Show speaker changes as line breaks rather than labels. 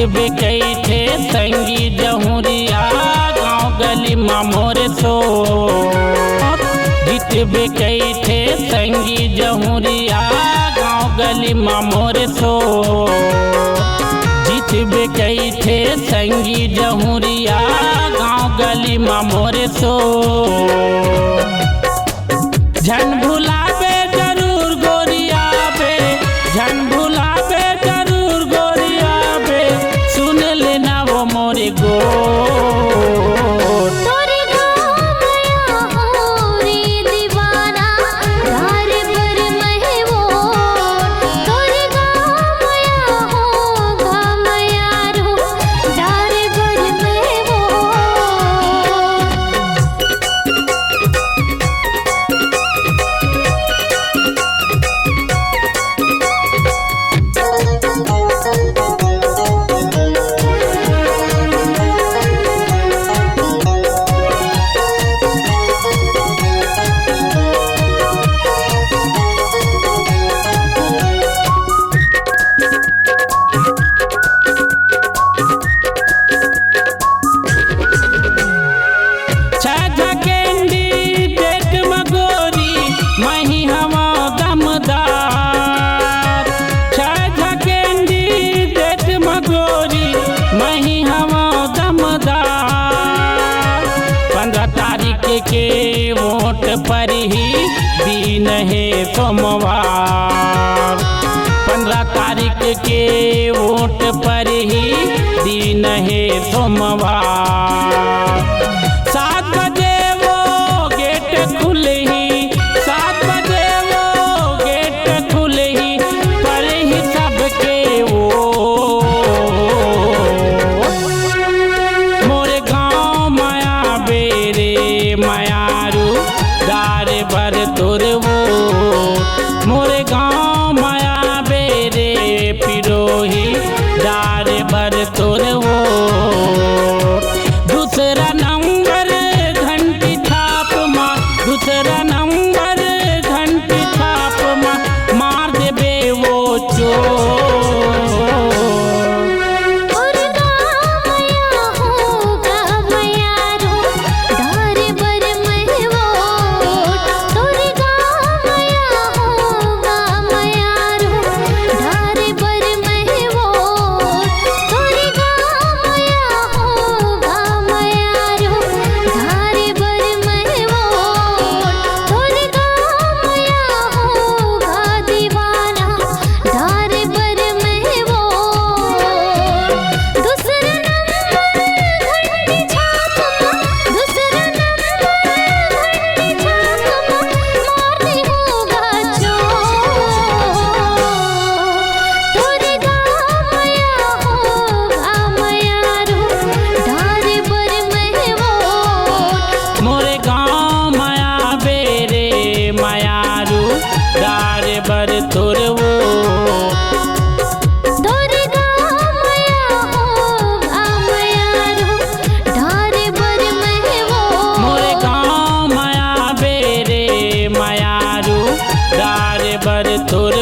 जितबे कैठे संगी जहुरिया गाँव गली मोर सो जितबे कैठे संगी जहुरिया गाँव गली मोर सो जितबे कैठे संगी जहुरिया गाँव गली मोर सो झन भुलाबे जरूर गोरिया बे झन भुलाबे जरूर गोरिया बे सुन लेना वो मोरे गो के वोट पर ही दिन है सोमवार 15 तारीख के वोट पर ही दिन है सोमवार 7 बजे वो गेट खुले ही 7 बजे वो गेट खुले ही पर ही सबके वो मोरे गाँव माया बेरे मायारू डारे बर तोर वो मोरे गाँव माया बेरे पिरोही डारे बर तोर वो दूसरा नंबर घंटी छाप माँ दूसरा नंबर घंटी छाप माँ मार देबे वो चोर बर तोर वो
तोरे गाँव माया हो मायारू डारे बर में वो
मोरे गाँव माया बेरे मायारू डारे बर तोर